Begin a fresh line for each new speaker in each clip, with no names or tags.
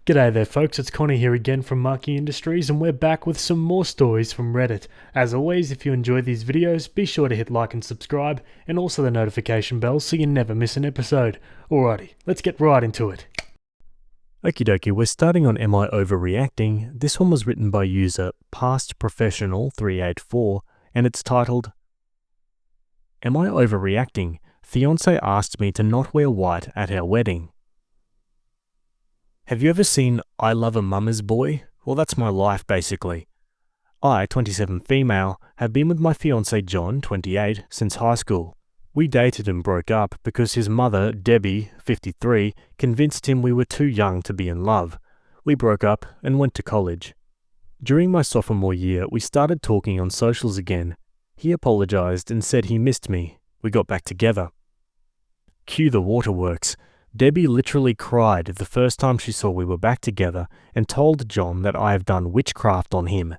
G'day there folks, it's Connie here again from Marquee Industries and we're back with some more stories from Reddit. As always, if you enjoy these videos, be sure to hit like and subscribe and also the notification bell so you never miss an episode. Alrighty, let's get right into it. Okie dokie, we're starting on Am I Overreacting? This one was written by user PastProfessional384 and it's titled, Am I Overreacting? Fiance asked me to not wear white at our wedding. Have you ever seen I Love a Mama's Boy? Well, that's my life basically. I, 27 female, have been with my fiancé John, 28, since high school. We dated and broke up because his mother, Debbie, 53, convinced him we were too young to be in love. We broke up and went to college. During my sophomore year, we started talking on socials again. He apologized and said he missed me. We got back together. Cue the waterworks. Debbie literally cried the first time she saw we were back together and told John that I have done witchcraft on him.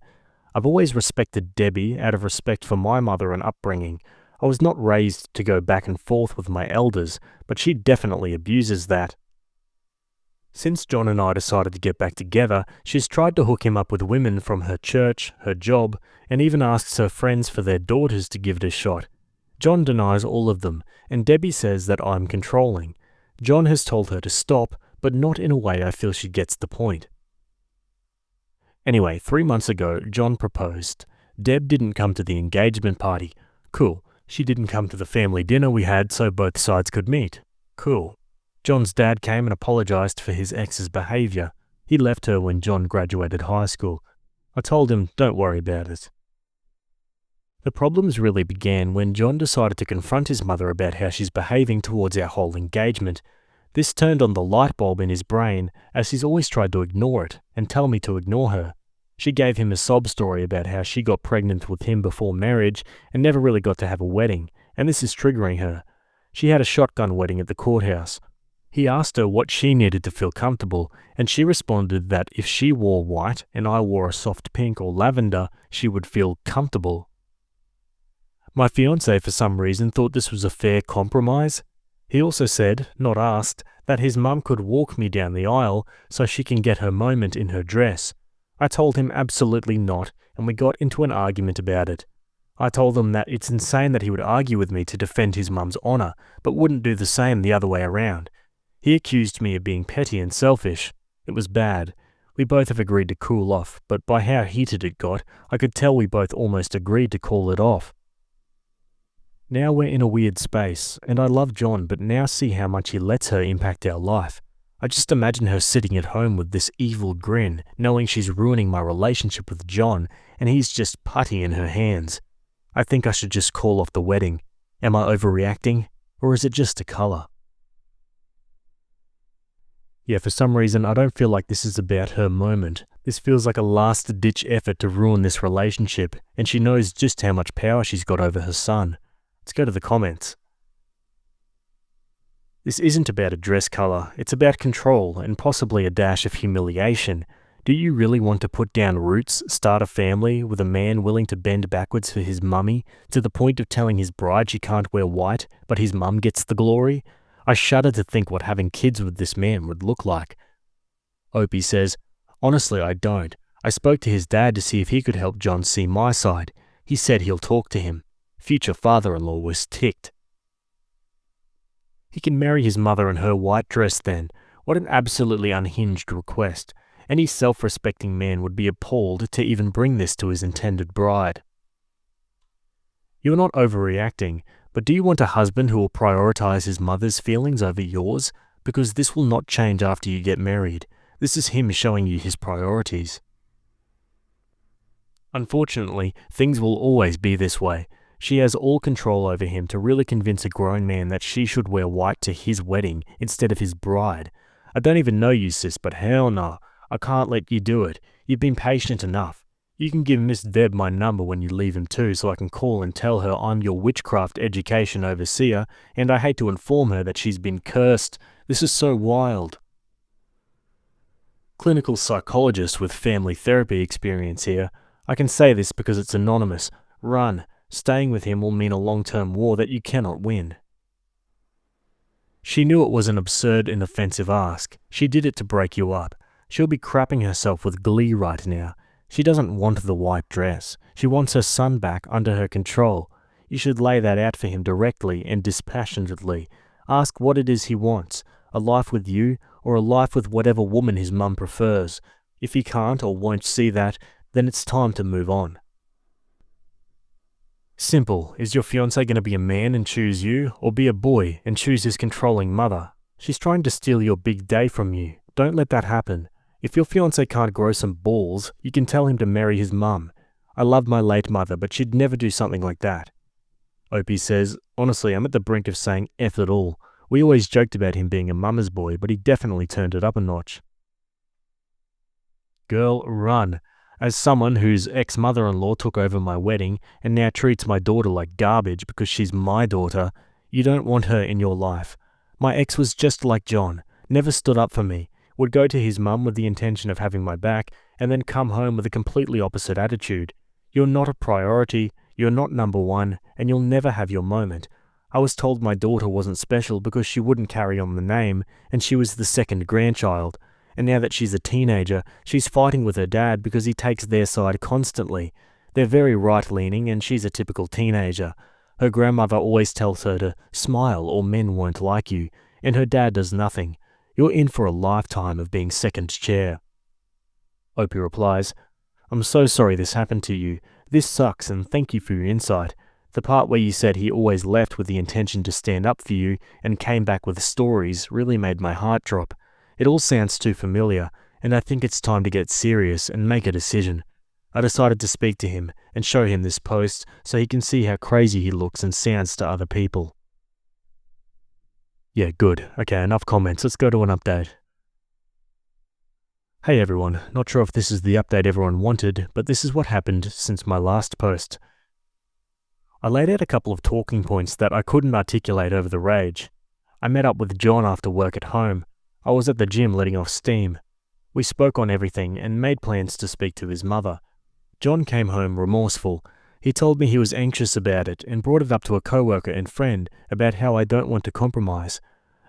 I've always respected Debbie out of respect for my mother and upbringing. I was not raised to go back and forth with my elders, but she definitely abuses that. Since John and I decided to get back together, she's tried to hook him up with women from her church, her job, and even asks her friends for their daughters to give it a shot. John denies all of them, and Debbie says that I'm controlling. John has told her to stop, but not in a way I feel she gets the point. Anyway, 3 months ago, John proposed. Deb didn't come to the engagement party. Cool. She didn't come to the family dinner we had so both sides could meet. Cool. John's dad came and apologized for his ex's behavior. He left her when John graduated high school. I told him, don't worry about it. The problems really began when John decided to confront his mother about how she's behaving towards our whole engagement. This turned on the light bulb in his brain, as he's always tried to ignore it and tell me to ignore her. She gave him a sob story about how she got pregnant with him before marriage and never really got to have a wedding, and this is triggering her. She had a shotgun wedding at the courthouse. He asked her what she needed to feel comfortable, and she responded that if she wore white and I wore a soft pink or lavender, she would feel comfortable. My fiancé for some reason thought this was a fair compromise. He also said, not asked, that his mum could walk me down the aisle so she can get her moment in her dress. I told him absolutely not, and we got into an argument about it. I told him that it's insane that he would argue with me to defend his mum's honour, but wouldn't do the same the other way around. He accused me of being petty and selfish. It was bad. We both have agreed to cool off, but by how heated it got, I could tell we both almost agreed to call it off. Now we're in a weird space, and I love John but now see how much he lets her impact our life. I just imagine her sitting at home with this evil grin, knowing she's ruining my relationship with John, and he's just putty in her hands. I think I should just call off the wedding. Am I overreacting? Or is it just a colour? Yeah, for some reason I don't feel like this is about her moment. This feels like a last-ditch effort to ruin this relationship, and she knows just how much power she's got over her son. Let's go to the comments. This isn't about a dress colour, it's about control and possibly a dash of humiliation. Do you really want to put down roots, start a family with a man willing to bend backwards for his mummy, to the point of telling his bride she can't wear white, but his mum gets the glory? I shudder to think what having kids with this man would look like. Opie says, honestly I don't. I spoke to his dad to see if he could help John see my side. He said he'll talk to him. Future father-in-law was ticked. He can marry his mother in her white dress then. What an absolutely unhinged request. Any self-respecting man would be appalled to even bring this to his intended bride. You're not overreacting, but do you want a husband who will prioritize his mother's feelings over yours? Because this will not change after you get married. This is him showing you his priorities. Unfortunately, things will always be this way. She has all control over him to really convince a grown man that she should wear white to his wedding instead of his bride. I don't even know you, sis, but hell no. I can't let you do it. You've been patient enough. You can give Miss Deb my number when you leave him too, so I can call and tell her I'm your witchcraft education overseer, and I hate to inform her that she's been cursed. This is so wild. Clinical psychologist with family therapy experience here. I can say this because it's anonymous. Run. Staying with him will mean a long-term war that you cannot win. She knew it was an absurd and offensive ask. She did it to break you up. She'll be crapping herself with glee right now. She doesn't want the white dress. She wants her son back under her control. You should lay that out for him directly and dispassionately. Ask what it is he wants, a life with you or a life with whatever woman his mum prefers. If he can't or won't see that, then it's time to move on. Simple. Is your fiancé going to be a man and choose you, or be a boy and choose his controlling mother? She's trying to steal your big day from you. Don't let that happen. If your fiancé can't grow some balls, you can tell him to marry his mum. I love my late mother, but she'd never do something like that. Opie says, honestly, I'm at the brink of saying F it all. We always joked about him being a mama's boy, but he definitely turned it up a notch. Girl, run. As someone whose ex-mother-in-law took over my wedding and now treats my daughter like garbage because she's my daughter, you don't want her in your life. My ex was just like John, never stood up for me, would go to his mum with the intention of having my back and then come home with a completely opposite attitude. You're not a priority, you're not number one, and you'll never have your moment. I was told my daughter wasn't special because she wouldn't carry on the name and she was the second grandchild. And now that she's a teenager, she's fighting with her dad because he takes their side constantly. They're very right-leaning and she's a typical teenager. Her grandmother always tells her to smile or men won't like you, and her dad does nothing. You're in for a lifetime of being second chair. Opie replies, I'm so sorry this happened to you. This sucks and thank you for your insight. The part where you said he always left with the intention to stand up for you and came back with stories really made my heart drop. It all sounds too familiar, and I think it's time to get serious and make a decision. I decided to speak to him and show him this post so he can see how crazy he looks and sounds to other people. Yeah, good. Okay, enough comments. Let's go to an update. Hey everyone, not sure if this is the update everyone wanted, but this is what happened since my last post. I laid out a couple of talking points that I couldn't articulate over the rage. I met up with John after work at home. I was at the gym letting off steam. We spoke on everything and made plans to speak to his mother. John came home remorseful. He told me he was anxious about it and brought it up to a coworker and friend about how I don't want to compromise.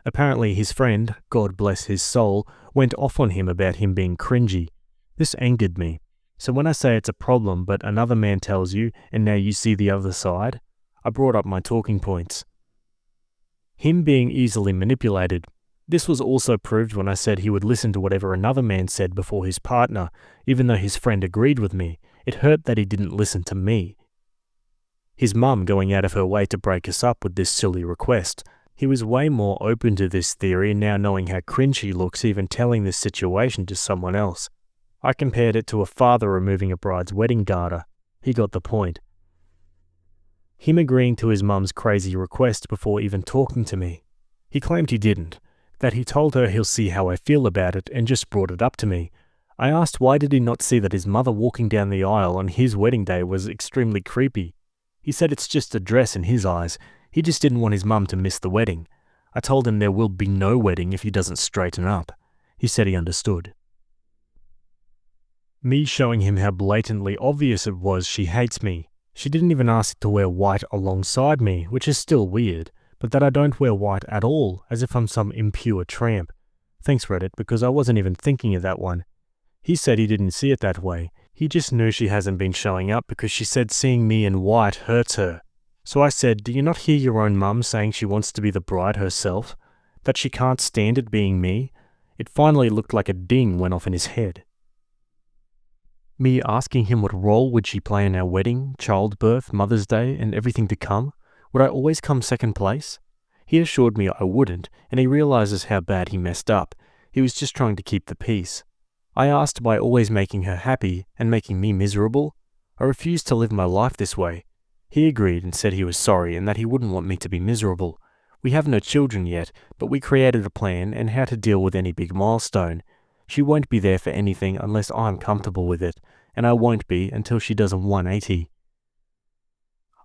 Apparently his friend, God bless his soul, went off on him about him being cringy. This angered me. So when I say it's a problem but another man tells you and now you see the other side, I brought up my talking points. Him being easily manipulated. This was also proved when I said he would listen to whatever another man said before his partner, even though his friend agreed with me. It hurt that he didn't listen to me. His mum going out of her way to break us up with this silly request. He was way more open to this theory now knowing how cringe he looks even telling this situation to someone else. I compared it to a father removing a bride's wedding garter. He got the point. Him agreeing to his mum's crazy request before even talking to me. He claimed he didn't, that he told her he'll see how I feel about it and just brought it up to me. I asked why did he not see that his mother walking down the aisle on his wedding day was extremely creepy. He said it's just a dress in his eyes. He just didn't want his mum to miss the wedding. I told him there will be no wedding if he doesn't straighten up. He said he understood. Me showing him how blatantly obvious it was she hates me. She didn't even ask to wear white alongside me, which is still weird, but that I don't wear white at all, as if I'm some impure tramp. Thanks Reddit, because I wasn't even thinking of that one. He said he didn't see it that way. He just knew she hasn't been showing up because she said seeing me in white hurts her. So I said, do you not hear your own mum saying she wants to be the bride herself? That she can't stand it being me? It finally looked like a ding went off in his head. Me asking him what role would she play in our wedding, childbirth, Mother's Day, and everything to come? Would I always come second place? He assured me I wouldn't, and he realizes how bad he messed up. He was just trying to keep the peace. I asked by always making her happy and making me miserable. I refused to live my life this way. He agreed and said he was sorry and that he wouldn't want me to be miserable. We have no children yet, but we created a plan and how to deal with any big milestone. She won't be there for anything unless I'm comfortable with it, and I won't be until she does a 180.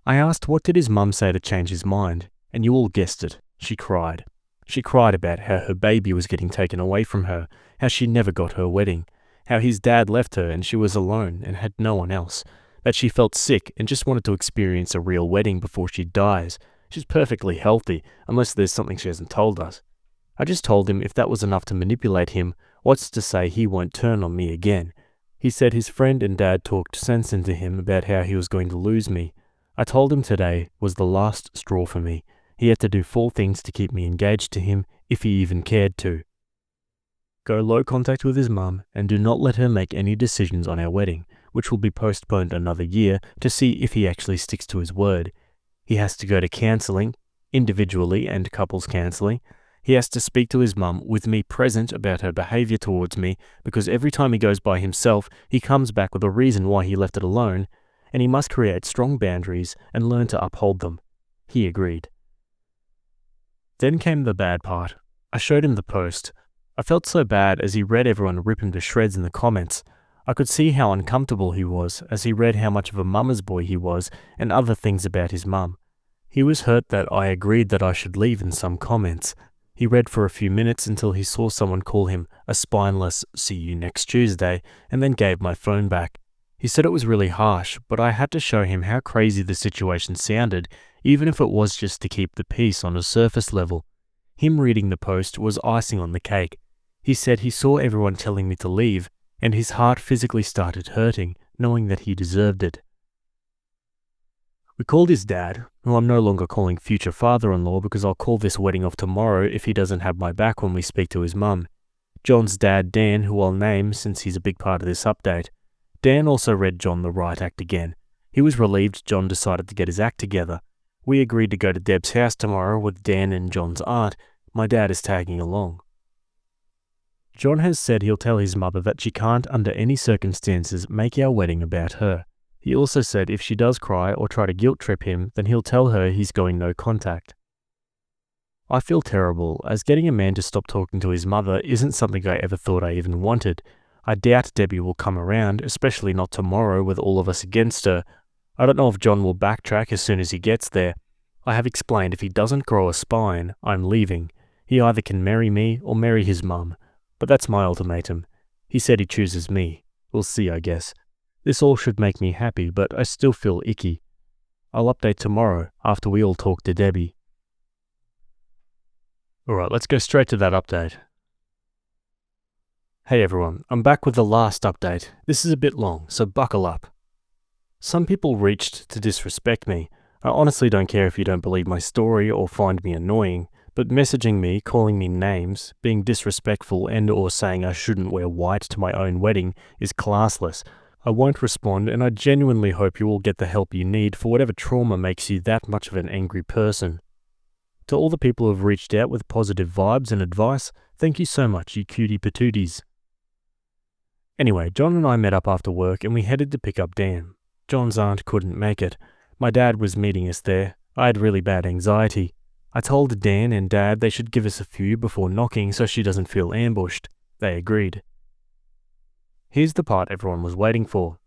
I asked what did his mum say to change his mind, and you all guessed it. She cried. She cried about how her baby was getting taken away from her, how she never got her wedding, how his dad left her and she was alone and had no one else, that she felt sick and just wanted to experience a real wedding before she dies. She's perfectly healthy, unless there's something she hasn't told us. I just told him if that was enough to manipulate him, What's to say he won't turn on me again? He said his friend and dad talked sense into him about how he was going to lose me. I told him today was the last straw for me. He had to do 4 things to keep me engaged to him, if he even cared to. Go low contact with his mum and do not let her make any decisions on our wedding, which will be postponed another year to see if he actually sticks to his word. He has to go to counselling, individually and couples counselling. He has to speak to his mum with me present about her behaviour towards me, because every time he goes by himself, he comes back with a reason why he left it alone, and he must create strong boundaries and learn to uphold them. He agreed. Then came the bad part. I showed him the post. I felt so bad as he read everyone rip him to shreds in the comments. I could see how uncomfortable he was as he read how much of a mama's boy he was and other things about his mum. He was hurt that I agreed that I should leave in some comments. He read for a few minutes until he saw someone call him a spineless "see you next Tuesday" and then gave my phone back. He said it was really harsh, but I had to show him how crazy the situation sounded, even if it was just to keep the peace on a surface level. Him reading the post was icing on the cake. He said he saw everyone telling me to leave, and his heart physically started hurting, knowing that he deserved it. We called his dad, who I'm no longer calling future father-in-law because I'll call this wedding off tomorrow if he doesn't have my back when we speak to his mum. John's dad, Dan, who I'll name since he's a big part of this update. Dan also read John the riot act again. He was relieved John decided to get his act together. We agreed to go to Deb's house tomorrow with Dan and John's aunt. My dad is tagging along. John has said he'll tell his mother that she can't under any circumstances make our wedding about her. He also said if she does cry or try to guilt trip him, then he'll tell her he's going no contact. I feel terrible, as getting a man to stop talking to his mother isn't something I ever thought I even wanted. I doubt Debbie will come around, especially not tomorrow with all of us against her. I don't know if John will backtrack as soon as he gets there. I have explained if he doesn't grow a spine, I'm leaving. He either can marry me or marry his mum. But that's my ultimatum. He said he chooses me. We'll see, I guess. This all should make me happy, but I still feel icky. I'll update tomorrow after we all talk to Debbie. Alright, let's go straight to that update. Hey everyone, I'm back with the last update. This is a bit long, so buckle up. Some people reached to disrespect me. I honestly don't care if you don't believe my story or find me annoying, but messaging me, calling me names, being disrespectful and or saying I shouldn't wear white to my own wedding is classless. I won't respond, and I genuinely hope you all get the help you need for whatever trauma makes you that much of an angry person. To all the people who have reached out with positive vibes and advice, thank you so much, you cutie patooties. Anyway, John and I met up after work and we headed to pick up Dan. John's aunt couldn't make it. My dad was meeting us there. I had really bad anxiety. I told Dan and Dad they should give us a few before knocking so she doesn't feel ambushed. They agreed. Here's the part everyone was waiting for.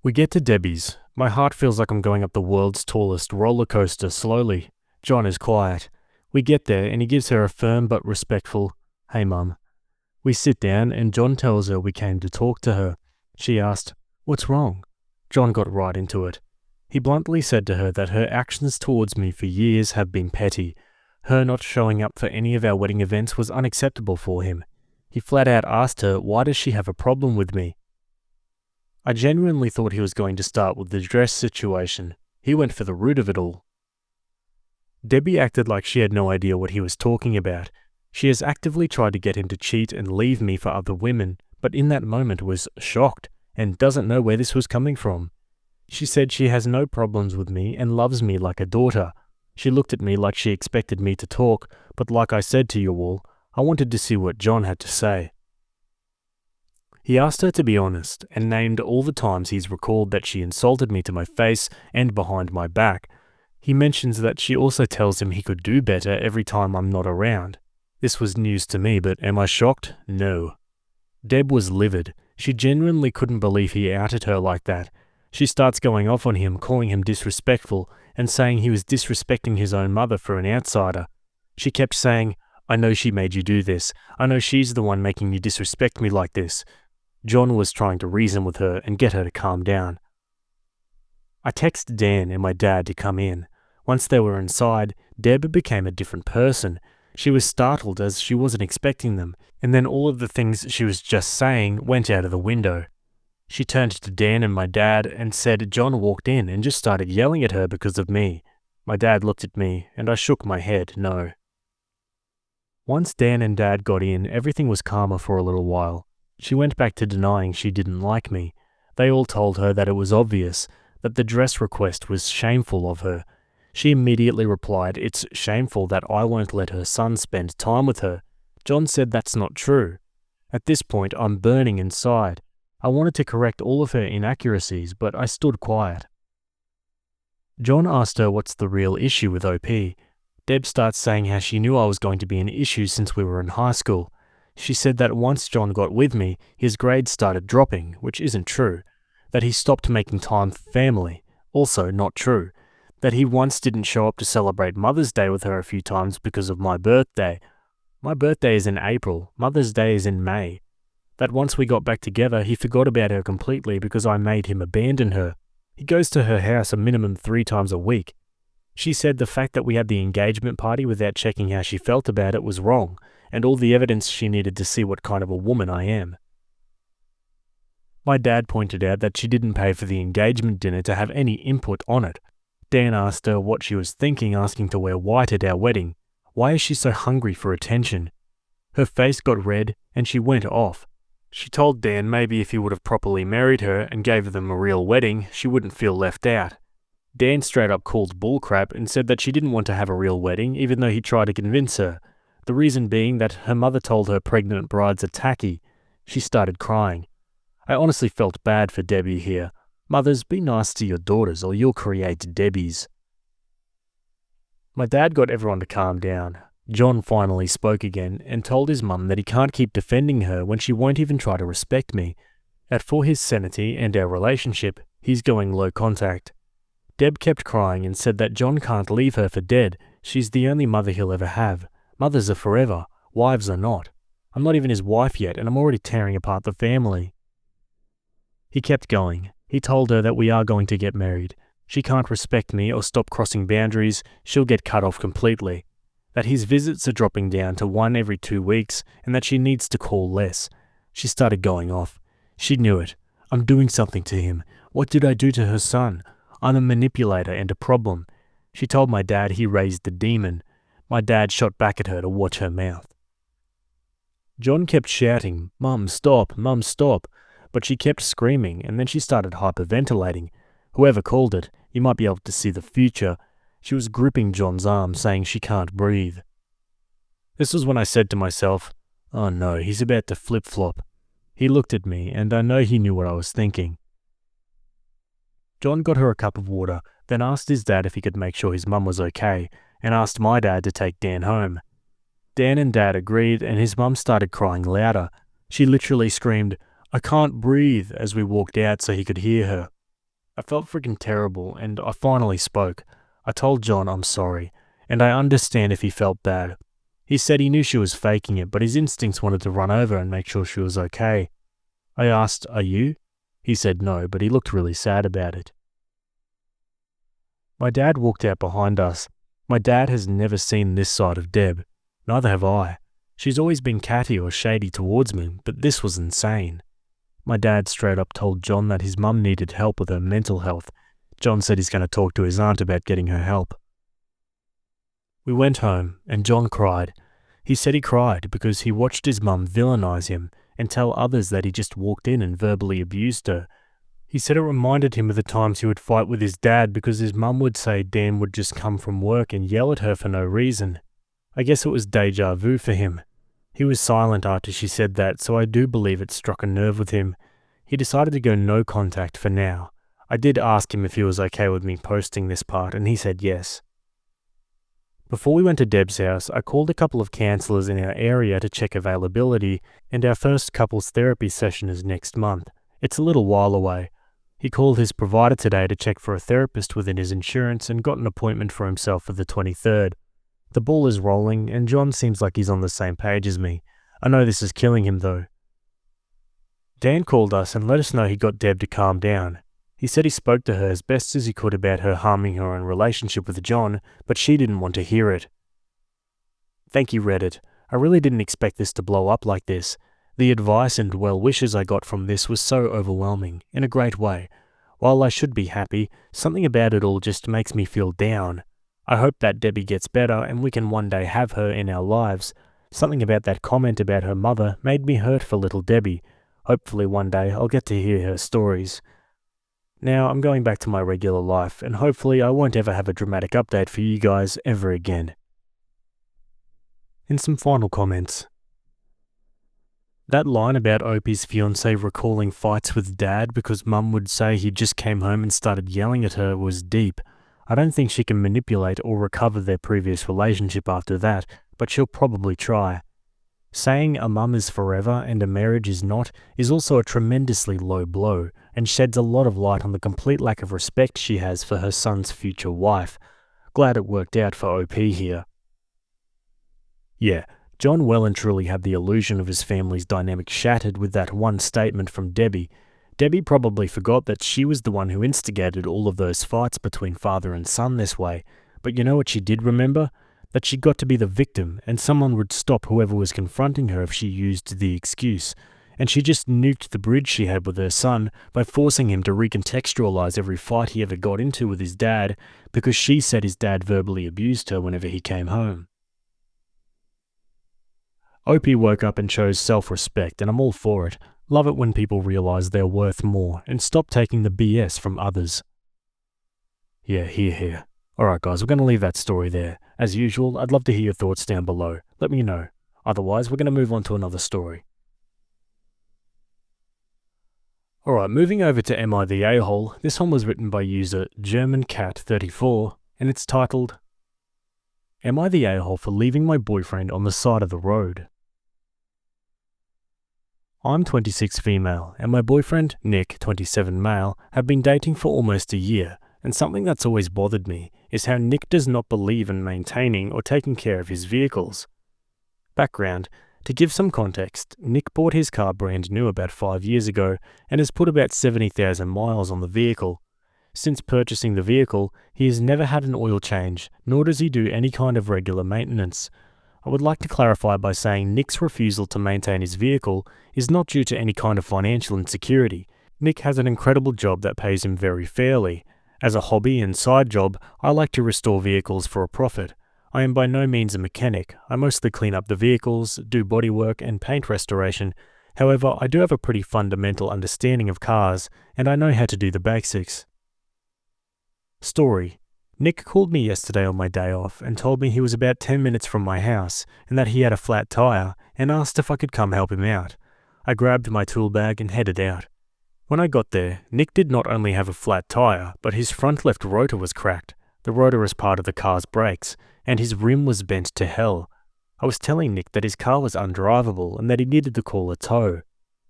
We get to Debbie's. My heart feels like I'm going up the world's tallest roller coaster slowly. John is quiet. We get there and he gives her a firm but respectful, "Hey mum." We sit down and John tells her we came to talk to her. She asked, "What's wrong?" John got right into it. He bluntly said to her that her actions towards me for years have been petty. Her not showing up for any of our wedding events was unacceptable for him. He flat out asked her, why does she have a problem with me? I genuinely thought he was going to start with the dress situation. He went for the root of it all. Debbie acted like she had no idea what he was talking about. She has actively tried to get him to cheat and leave me for other women, but in that moment was shocked and doesn't know where this was coming from. She said she has no problems with me and loves me like a daughter. She looked at me like she expected me to talk, but like I said to you all, I wanted to see what John had to say. He asked her to be honest and named all the times he's recalled that she insulted me to my face and behind my back. He mentions that she also tells him he could do better every time I'm not around. This was news to me, but am I shocked? No. Deb was livid. She genuinely couldn't believe he outed her like that. She starts going off on him, calling him disrespectful, and saying he was disrespecting his own mother for an outsider. She kept saying, "I know she made you do this. I know she's the one making you disrespect me like this." John was trying to reason with her and get her to calm down. I texted Dan and my dad to come in. Once they were inside, Deb became a different person. She was startled as she wasn't expecting them, and then all of the things she was just saying went out of the window. She turned to Dan and my dad and said John walked in and just started yelling at her because of me. My dad looked at me, and I shook my head no. Once Dan and Dad got in, everything was calmer for a little while. She went back to denying she didn't like me. They all told her that it was obvious, that the dress request was shameful of her. She immediately replied, "It's shameful that I won't let her son spend time with her." John said that's not true. At this point, I'm burning inside. I wanted to correct all of her inaccuracies, but I stood quiet. John asked her what's the real issue with OP. Deb starts saying how she knew I was going to be an issue since we were in high school. She said that once John got with me, his grades started dropping, which isn't true. That he stopped making time for family, also not true. That he once didn't show up to celebrate Mother's Day with her a few times because of my birthday. My birthday is in April, Mother's Day is in May. That once we got back together, he forgot about her completely because I made him abandon her. He goes to her house a minimum 3 times a week. She said the fact that we had the engagement party without checking how she felt about it was wrong, and all the evidence she needed to see what kind of a woman I am. My dad pointed out that she didn't pay for the engagement dinner to have any input on it. Dan asked her what she was thinking, asking to wear white at our wedding. Why is she so hungry for attention? Her face got red and she went off. She told Dan maybe if he would have properly married her and gave them a real wedding, she wouldn't feel left out. Dan straight up called bullcrap and said that she didn't want to have a real wedding even though he tried to convince her. The reason being that her mother told her pregnant brides are tacky. She started crying. I honestly felt bad for Debbie here. Mothers, be nice to your daughters or you'll create Debbies. My dad got everyone to calm down. John finally spoke again and told his mum that he can't keep defending her when she won't even try to respect me. That for his sanity and our relationship, he's going low contact. Deb kept crying and said that John can't leave her for dead. She's the only mother he'll ever have. Mothers are forever. Wives are not. I'm not even his wife yet and I'm already tearing apart the family. He kept going. He told her that we are going to get married. She can't respect me or stop crossing boundaries. She'll get cut off completely. That his visits are dropping down to 1 every 2 weeks and that she needs to call less. She started going off. She knew it. I'm doing something to him. What did I do to her son? I'm a manipulator and a problem. She told my dad he raised the demon. My dad shot back at her to watch her mouth. John kept shouting, "Mum, stop, Mum, stop." But she kept screaming and then she started hyperventilating. Whoever called it, you might be able to see the future. She was gripping John's arm, saying she can't breathe. This was when I said to myself, oh no, he's about to flip-flop. He looked at me, and I know he knew what I was thinking. John got her a cup of water, then asked his dad if he could make sure his mum was okay, and asked my dad to take Dan home. Dan and Dad agreed, and his mum started crying louder. She literally screamed, "I can't breathe," as we walked out so he could hear her. I felt freaking terrible, and I finally spoke. I told John I'm sorry, and I understand if he felt bad. He said he knew she was faking it, but his instincts wanted to run over and make sure she was okay. I asked, "Are you?" He said no, but he looked really sad about it. My dad walked out behind us. My dad has never seen this side of Deb. Neither have I. She's always been catty or shady towards me, but this was insane. My dad straight up told John that his mum needed help with her mental health. John said he's going to talk to his aunt about getting her help. We went home, and John cried. He said he cried because he watched his mum villainize him and tell others that he just walked in and verbally abused her. He said it reminded him of the times he would fight with his dad because his mum would say Dan would just come from work and yell at her for no reason. I guess it was deja vu for him. He was silent after she said that, so I do believe it struck a nerve with him. He decided to go no contact for now. I did ask him if he was okay with me posting this part, and he said yes. Before we went to Deb's house, I called a couple of counsellors in our area to check availability, and our first couples therapy session is next month. It's a little while away. He called his provider today to check for a therapist within his insurance and got an appointment for himself for the 23rd. The ball is rolling, and John seems like he's on the same page as me. I know this is killing him though. Dan called us and let us know he got Deb to calm down. He said he spoke to her as best as he could about her harming her own relationship with John, but she didn't want to hear it. Thank you, Reddit. I really didn't expect this to blow up like this. The advice and well wishes I got from this was so overwhelming, in a great way. While I should be happy, something about it all just makes me feel down. I hope that Debbie gets better and we can one day have her in our lives. Something about that comment about her mother made me hurt for little Debbie. Hopefully one day I'll get to hear her stories. Now I'm going back to my regular life, and hopefully I won't ever have a dramatic update for you guys ever again. And some final comments. That line about Opie's fiance recalling fights with Dad because Mum would say he just came home and started yelling at her was deep. I don't think she can manipulate or recover their previous relationship after that, but she'll probably try. Saying a mum is forever and a marriage is not is also a tremendously low blow, and sheds a lot of light on the complete lack of respect she has for her son's future wife. Glad it worked out for OP here. Yeah, John well and truly had the illusion of his family's dynamic shattered with that one statement from Debbie. Debbie probably forgot that she was the one who instigated all of those fights between father and son this way, but you know what she did remember? That she got to be the victim, and someone would stop whoever was confronting her if she used the excuse. And she just nuked the bridge she had with her son by forcing him to recontextualize every fight he ever got into with his dad, because she said his dad verbally abused her whenever he came home. Opie woke up and chose self-respect, and I'm all for it. Love it when people realize they're worth more and stop taking the BS from others. Yeah, here. Alright guys, we're going to leave that story there. As usual, I'd love to hear your thoughts down below. Let me know. Otherwise, we're going to move on to another story. Alright, moving over to Am I the A-hole? This one was written by user GermanCat34, and it's titled, Am I the A-hole for leaving my boyfriend on the side of the road? I'm 26 female, and my boyfriend, Nick, 27 male, have been dating for almost a year, and something that's always bothered me is how Nick does not believe in maintaining or taking care of his vehicles. Background: to give some context, Nick bought his car brand new about 5 years ago and has put about 70,000 miles on the vehicle. Since purchasing the vehicle, he has never had an oil change, nor does he do any kind of regular maintenance. I would like to clarify by saying Nick's refusal to maintain his vehicle is not due to any kind of financial insecurity. Nick has an incredible job that pays him very fairly. As a hobby and side job, I like to restore vehicles for a profit. I am by no means a mechanic. I mostly clean up the vehicles, do bodywork and paint restoration. However, I do have a pretty fundamental understanding of cars, and I know how to do the basics. Story: Nick called me yesterday on my day off and told me he was about 10 minutes from my house and that he had a flat tire, and asked if I could come help him out. I grabbed my tool bag and headed out. When I got there, Nick did not only have a flat tire, but his front left rotor was cracked. The rotor is part of the car's brakes, and his rim was bent to hell. I was telling Nick that his car was undrivable and that he needed to call a tow.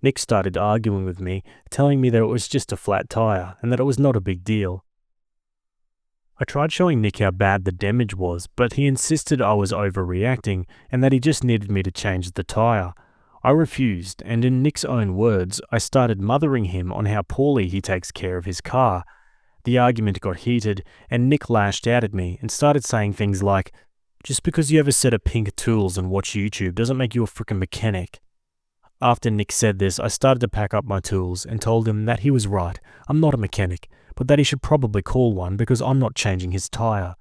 Nick started arguing with me, telling me that it was just a flat tire and that it was not a big deal. I tried showing Nick how bad the damage was, but he insisted I was overreacting and that he just needed me to change the tire. I refused, and in Nick's own words, I started mothering him on how poorly he takes care of his car. The argument got heated, and Nick lashed out at me and started saying things like, "Just because you have a set of pink tools and watch YouTube doesn't make you a frickin' mechanic." After Nick said this, I started to pack up my tools and told him that he was right. I'm not a mechanic, but that he should probably call one because I'm not changing his tire.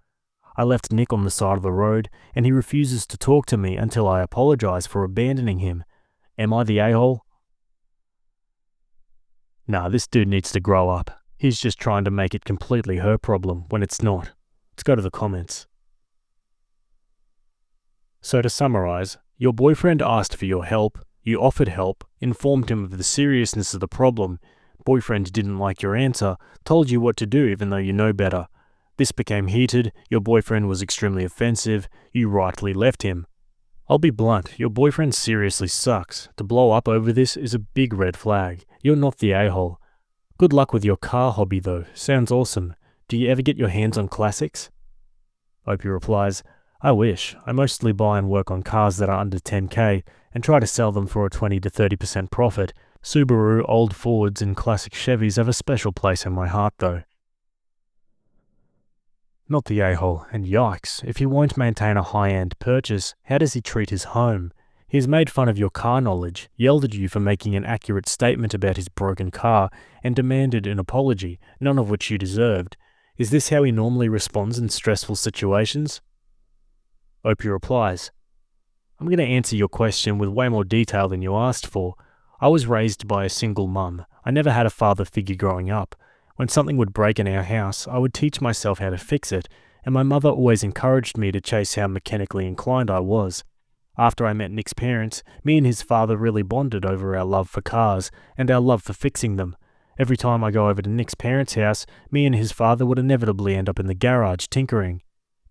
I left Nick on the side of the road, and he refuses to talk to me until I apologize for abandoning him. Am I the a-hole? Nah, this dude needs to grow up. He's just trying to make it completely her problem when it's not. Let's go to the comments. So to summarize, your boyfriend asked for your help, you offered help, informed him of the seriousness of the problem. Boyfriend didn't like your answer, told you what to do even though you know better. This became heated, your boyfriend was extremely offensive, you rightly left him. I'll be blunt, your boyfriend seriously sucks. To blow up over this is a big red flag. You're not the a-hole. Good luck with your car hobby though, sounds awesome. Do you ever get your hands on classics? Opie replies, I wish. I mostly buy and work on cars that are under 10k and try to sell them for a 20 to 30% profit. Subaru, old Fords and classic Chevys have a special place in my heart though. Not the a-hole, and yikes, if he won't maintain a high-end purchase, how does he treat his home? He's made fun of your car knowledge, yelled at you for making an accurate statement about his broken car, and demanded an apology, none of which you deserved. Is this how he normally responds in stressful situations? Opie replies, I'm going to answer your question with way more detail than you asked for. I was raised by a single mum. I never had a father figure growing up. When something would break in our house, I would teach myself how to fix it, and my mother always encouraged me to chase how mechanically inclined I was. After I met Nick's parents, me and his father really bonded over our love for cars and our love for fixing them. Every time I go over to Nick's parents' house, me and his father would inevitably end up in the garage tinkering.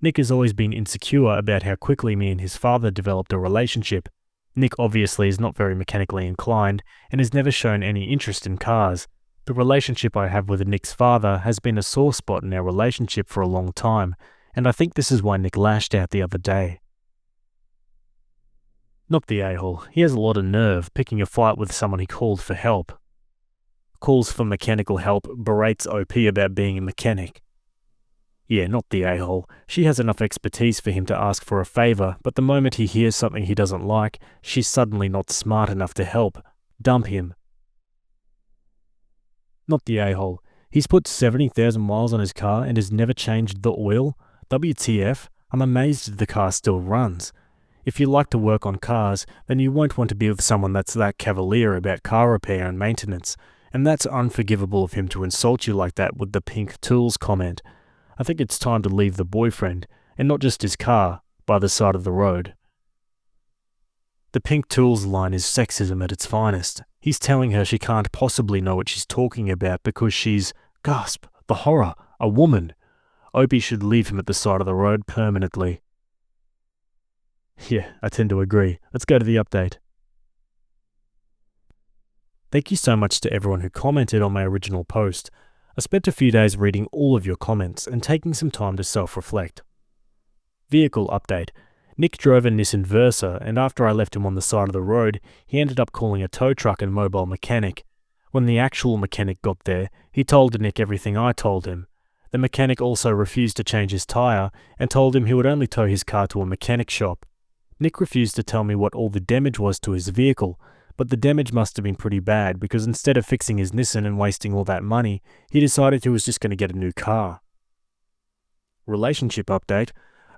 Nick has always been insecure about how quickly me and his father developed a relationship. Nick obviously is not very mechanically inclined and has never shown any interest in cars. The relationship I have with Nick's father has been a sore spot in our relationship for a long time, and I think this is why Nick lashed out the other day. Not the a-hole. He has a lot of nerve, picking a fight with someone he called for help. Calls for mechanical help, berates OP about being a mechanic. Yeah, not the a-hole. She has enough expertise for him to ask for a favour, but the moment he hears something he doesn't like, she's suddenly not smart enough to help. Dump him. Not the a-hole. He's put 70,000 miles on his car and has never changed the oil? WTF? I'm amazed the car still runs. If you like to work on cars, then you won't want to be with someone that's that cavalier about car repair and maintenance, and that's unforgivable of him to insult you like that with the pink tools comment. I think it's time to leave the boyfriend, and not just his car, by the side of the road. The pink tools line is sexism at its finest. He's telling her she can't possibly know what she's talking about because she's, gasp, the horror, a woman. Opie should leave him at the side of the road permanently. Yeah, I tend to agree. Let's go to the update. Thank you so much to everyone who commented on my original post. I spent a few days reading all of your comments and taking some time to self-reflect. Vehicle update. Nick drove a Nissan Versa, and after I left him on the side of the road, he ended up calling a tow truck and mobile mechanic. When the actual mechanic got there, he told Nick everything I told him. The mechanic also refused to change his tyre and told him he would only tow his car to a mechanic shop. Nick refused to tell me what all the damage was to his vehicle, but the damage must have been pretty bad because instead of fixing his Nissan and wasting all that money, he decided he was just going to get a new car. Relationship update.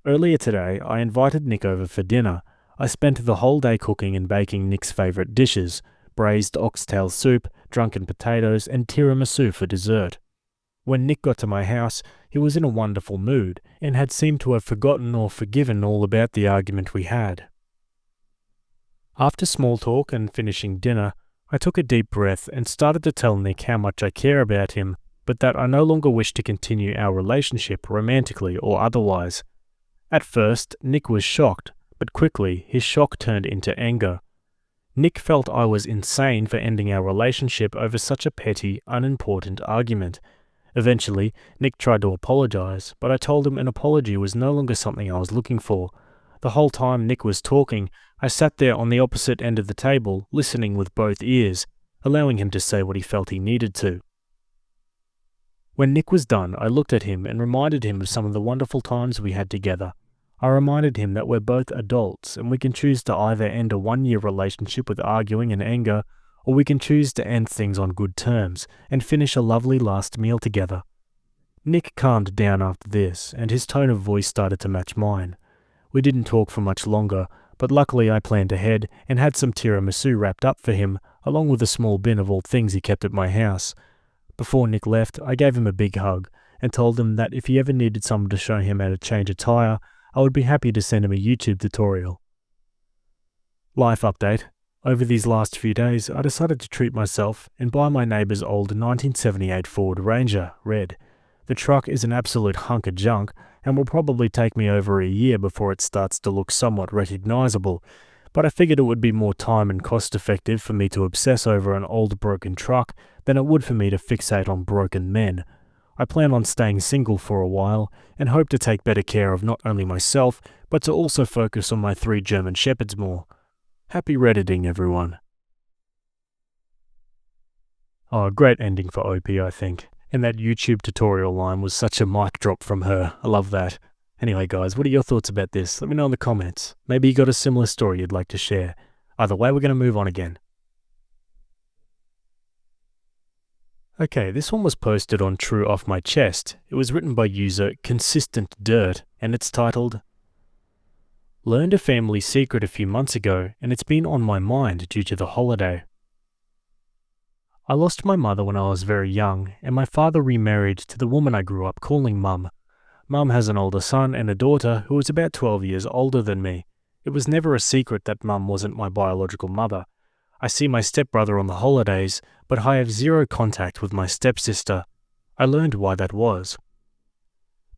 Earlier today, I invited Nick over for dinner. I spent the whole day cooking and baking Nick's favourite dishes: braised oxtail soup, drunken potatoes, and tiramisu for dessert. When Nick got to my house, he was in a wonderful mood and had seemed to have forgotten or forgiven all about the argument we had. After small talk and finishing dinner, I took a deep breath and started to tell Nick how much I care about him, but that I no longer wish to continue our relationship romantically or otherwise. At first, Nick was shocked, but quickly his shock turned into anger. Nick felt I was insane for ending our relationship over such a petty, unimportant argument. Eventually, Nick tried to apologize, but I told him an apology was no longer something I was looking for. The whole time Nick was talking, I sat there on the opposite end of the table, listening with both ears, allowing him to say what he felt he needed to. When Nick was done, I looked at him and reminded him of some of the wonderful times we had together. I reminded him that we're both adults and we can choose to either end a 1-year relationship with arguing and anger, or we can choose to end things on good terms and finish a lovely last meal together. Nick calmed down after this, and his tone of voice started to match mine. We didn't talk for much longer, but luckily I planned ahead and had some tiramisu wrapped up for him, along with a small bin of all things he kept at my house. Before Nick left, I gave him a big hug and told him that if he ever needed someone to show him how to change a tyre, I would be happy to send him a YouTube tutorial. Life update. Over these last few days, I decided to treat myself and buy my neighbour's old 1978 Ford Ranger, red. The truck is an absolute hunk of junk and will probably take me over a year before it starts to look somewhat recognisable, but I figured it would be more time and cost effective for me to obsess over an old broken truck than it would for me to fixate on broken men. I plan on staying single for a while and hope to take better care of not only myself, but to also focus on my 3 German Shepherds more. Happy Redditing, everyone. Oh, great ending for OP, I think. And that YouTube tutorial line was such a mic drop from her. I love that. Anyway, guys, what are your thoughts about this? Let me know in the comments. Maybe you got a similar story you'd like to share. Either way, we're going to move on again. Okay, this one was posted on True Off My Chest. It was written by user Consistent Dirt, and it's titled, "Learned a family secret a few months ago, and it's been on my mind due to the holiday. I lost my mother when I was very young, and my father remarried to the woman I grew up calling Mum. Mum has an older son and a daughter who is about 12 years older than me. It was never a secret that Mum wasn't my biological mother. I see my stepbrother on the holidays, but I have zero contact with my stepsister. I learned why that was.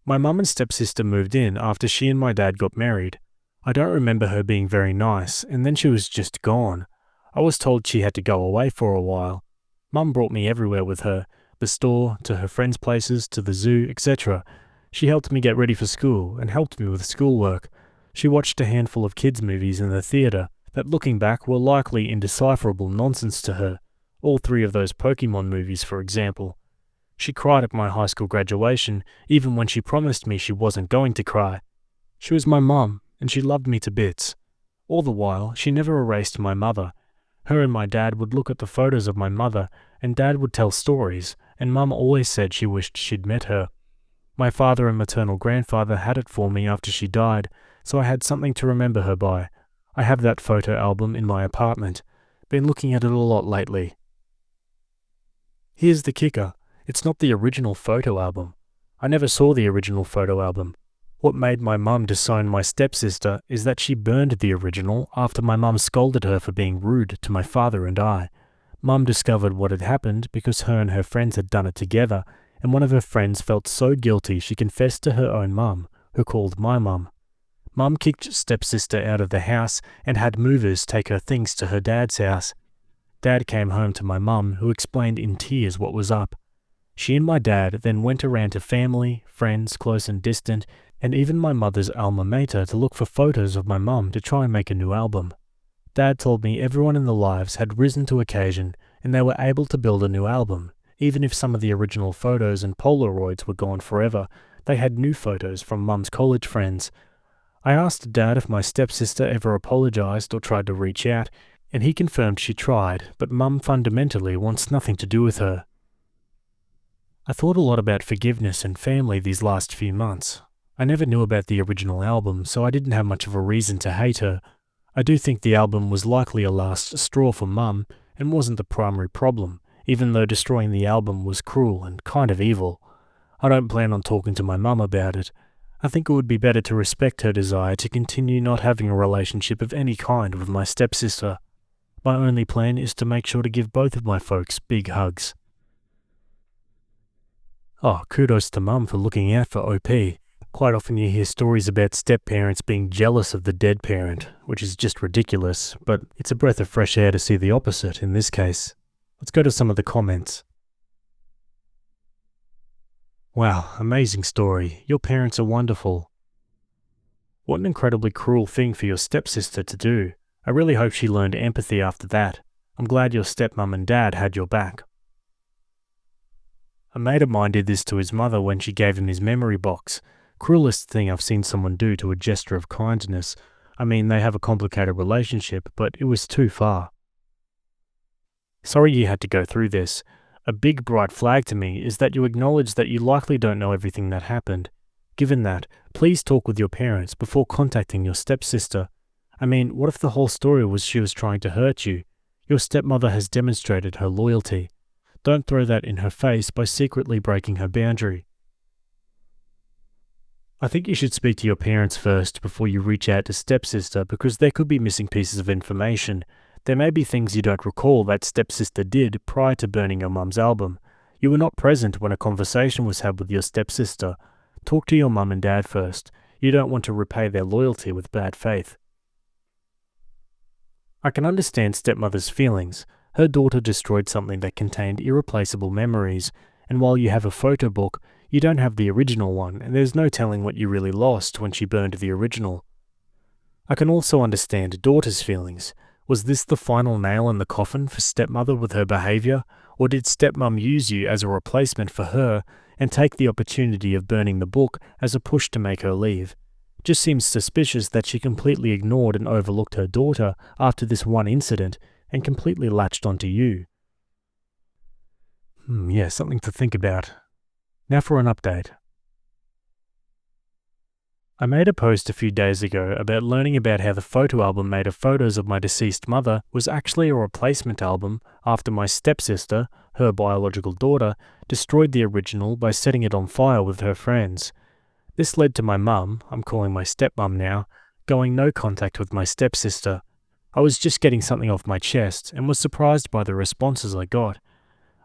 My mum and stepsister moved in after she and my dad got married. I don't remember her being very nice, and then she was just gone. I was told she had to go away for a while. Mum brought me everywhere with her, the store, to her friends' places, to the zoo, etc. She helped me get ready for school and helped me with schoolwork. She watched a handful of kids' movies in the theatre that, looking back, were likely indecipherable nonsense to her. All 3 of those Pokemon movies, for example. She cried at my high school graduation, even when she promised me she wasn't going to cry. She was my mum, and she loved me to bits. All the while, she never erased my mother. Her and my dad would look at the photos of my mother, and Dad would tell stories, and Mum always said she wished she'd met her. My father and maternal grandfather had it for me after she died, so I had something to remember her by. I have that photo album in my apartment. Been looking at it a lot lately. Here's the kicker. It's not the original photo album. I never saw the original photo album. What made my mum disown my stepsister is that she burned the original after my mum scolded her for being rude to my father and I. Mum discovered what had happened because her and her friends had done it together, and one of her friends felt so guilty she confessed to her own mum, who called my mum. Mum kicked stepsister out of the house and had movers take her things to her dad's house. Dad came home to my mum, who explained in tears what was up. She and my dad then went around to family, friends, close and distant, and even my mother's alma mater to look for photos of my mum to try and make a new album. Dad told me everyone in their lives had risen to occasion and they were able to build a new album. Even if some of the original photos and Polaroids were gone forever, they had new photos from Mum's college friends. I asked Dad if my stepsister ever apologized or tried to reach out, and he confirmed she tried, but Mum fundamentally wants nothing to do with her. I thought a lot about forgiveness and family these last few months. I never knew about the original album, so I didn't have much of a reason to hate her. I do think the album was likely a last straw for Mum, and wasn't the primary problem, even though destroying the album was cruel and kind of evil. I don't plan on talking to my mum about it. I think it would be better to respect her desire to continue not having a relationship of any kind with my stepsister. My only plan is to make sure to give both of my folks big hugs. Oh, kudos to Mum for looking out for OP. Quite often you hear stories about step-parents being jealous of the dead parent, which is just ridiculous, but it's a breath of fresh air to see the opposite in this case. Let's go to some of the comments. Wow, amazing story. Your parents are wonderful. What an incredibly cruel thing for your stepsister to do. I really hope she learned empathy after that. I'm glad your stepmom and dad had your back. A mate of mine did this to his mother when she gave him his memory box. Cruelest thing I've seen someone do to a gesture of kindness. I mean, they have a complicated relationship, but it was too far. Sorry you had to go through this. A big bright flag to me is that you acknowledge that you likely don't know everything that happened. Given that, please talk with your parents before contacting your stepsister. I mean, what if the whole story was she was trying to hurt you? Your stepmother has demonstrated her loyalty. Don't throw that in her face by secretly breaking her boundary. I think you should speak to your parents first before you reach out to stepsister, because there could be missing pieces of information. There may be things you don't recall that stepsister did prior to burning your mum's album. You were not present when a conversation was had with your stepsister. Talk to your mum and dad first. You don't want to repay their loyalty with bad faith. I can understand stepmother's feelings. Her daughter destroyed something that contained irreplaceable memories, and while you have a photo book, you don't have the original one, and there's no telling what you really lost when she burned the original. I can also understand daughter's feelings. Was this the final nail in the coffin for stepmother with her behaviour, or did stepmum use you as a replacement for her and take the opportunity of burning the book as a push to make her leave? Just seems suspicious that she completely ignored and overlooked her daughter after this one incident and completely latched onto you. Yeah, something to think about. Now for an update. I made a post a few days ago about learning about how the photo album made of photos of my deceased mother was actually a replacement album after my stepsister, her biological daughter, destroyed the original by setting it on fire with her friends. This led to my mum, I'm calling my stepmum now, going no contact with my stepsister. I was just getting something off my chest and was surprised by the responses I got.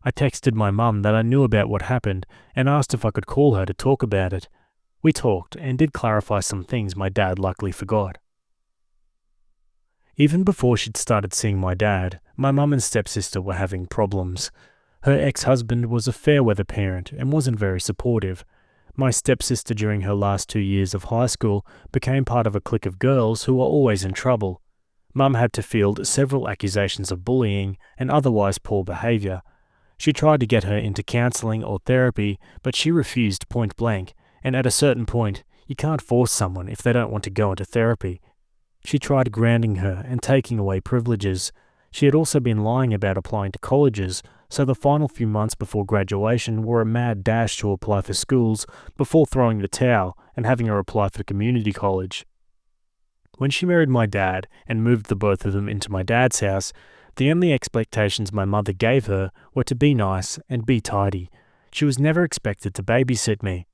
I texted my mum that I knew about what happened and asked if I could call her to talk about it. We talked and did clarify some things my dad likely forgot. Even before she'd started seeing my dad, my mum and stepsister were having problems. Her ex-husband was a fair-weather parent and wasn't very supportive. My stepsister during her last 2 years of high school became part of a clique of girls who were always in trouble. Mum had to field several accusations of bullying and otherwise poor behaviour. She tried to get her into counselling or therapy, but she refused point blank, and at a certain point, you can't force someone if they don't want to go into therapy. She tried grounding her and taking away privileges. She had also been lying about applying to colleges, so the final few months before graduation were a mad dash to apply for schools before throwing the towel and having her apply for community college. When she married my dad and moved the both of them into my dad's house, the only expectations my mother gave her were to be nice and be tidy. She was never expected to babysit me.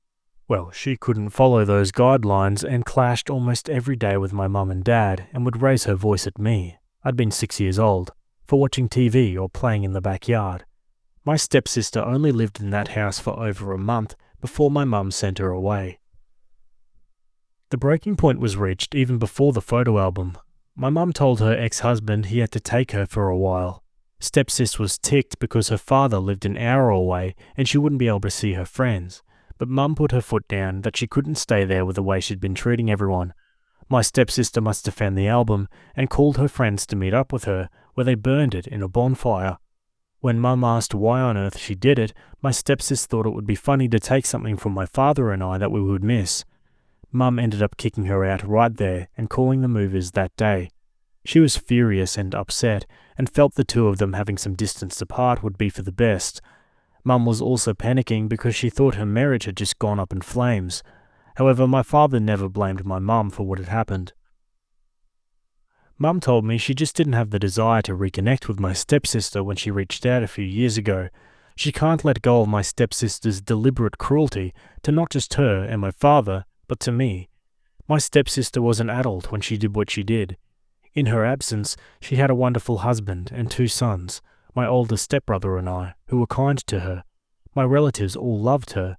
Well, she couldn't follow those guidelines and clashed almost every day with my mum and dad and would raise her voice at me, I'd been 6 years old, for watching TV or playing in the backyard. My stepsister only lived in that house for over a month before my mum sent her away. The breaking point was reached even before the photo album. My mum told her ex-husband he had to take her for a while. Stepsis was ticked because her father lived an hour away and she wouldn't be able to see her friends. But Mum put her foot down that she couldn't stay there with the way she'd been treating everyone. My stepsister must defend the album and called her friends to meet up with her, where they burned it in a bonfire. When Mum asked why on earth she did it, my stepsis thought it would be funny to take something from my father and I that we would miss. Mum ended up kicking her out right there and calling the movers that day. She was furious and upset, and felt the two of them having some distance apart would be for the best. Mum was also panicking because she thought her marriage had just gone up in flames. However, my father never blamed my mum for what had happened. Mum told me she just didn't have the desire to reconnect with my stepsister when she reached out a few years ago. She can't let go of my stepsister's deliberate cruelty to not just her and my father, but to me. My stepsister was an adult when she did what she did. In her absence, she had a wonderful husband and 2 sons. My older stepbrother and I, who were kind to her. My relatives all loved her.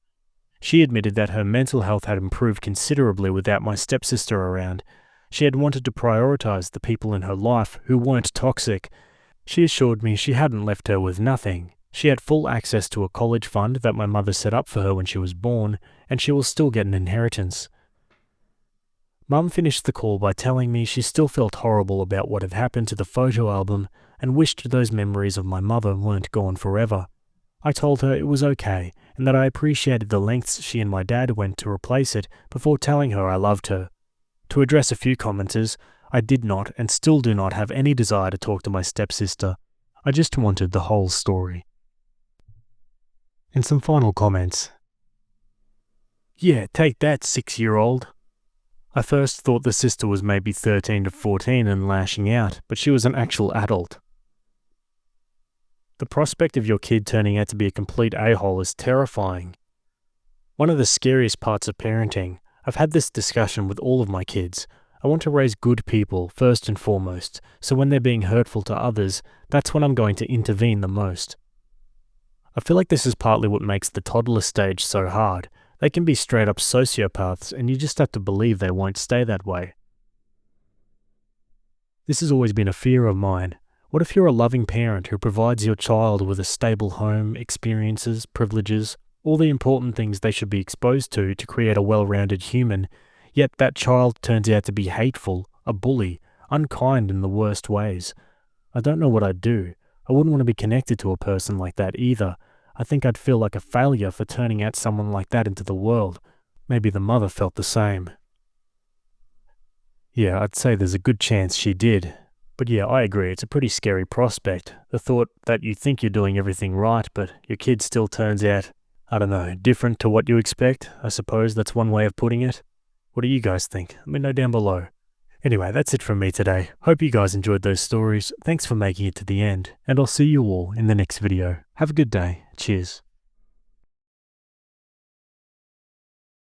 She admitted that her mental health had improved considerably without my stepsister around. She had wanted to prioritize the people in her life who weren't toxic. She assured me she hadn't left her with nothing. She had full access to a college fund that my mother set up for her when she was born, and she will still get an inheritance. Mum finished the call by telling me she still felt horrible about what had happened to the photo album and wished those memories of my mother weren't gone forever. I told her it was okay and that I appreciated the lengths she and my dad went to replace it before telling her I loved her. To address a few commenters, I did not and still do not have any desire to talk to my stepsister. I just wanted the whole story. And some final comments. Yeah, take that, 6-year-old. I first thought the sister was maybe 13 to 14 and lashing out, but she was an actual adult. The prospect of your kid turning out to be a complete a-hole is terrifying. One of the scariest parts of parenting, I've had this discussion with all of my kids. I want to raise good people first and foremost, so when they're being hurtful to others, that's when I'm going to intervene the most. I feel like this is partly what makes the toddler stage so hard. They can be straight up sociopaths and you just have to believe they won't stay that way. This has always been a fear of mine. What if you're a loving parent who provides your child with a stable home, experiences, privileges, all the important things they should be exposed to create a well-rounded human, yet that child turns out to be hateful, a bully, unkind in the worst ways. I don't know what I'd do. I wouldn't want to be connected to a person like that either. I think I'd feel like a failure for turning out someone like that into the world. Maybe the mother felt the same. Yeah, I'd say there's a good chance she did. But yeah, I agree, it's a pretty scary prospect. The thought that you think you're doing everything right, but your kid still turns out, I don't know, different to what you expect. I suppose that's one way of putting it. What do you guys think? Let me know down below. Anyway, that's it from me today. Hope you guys enjoyed those stories. Thanks for making it to the end, and I'll see you all in the next video. Have a good day. Cheers.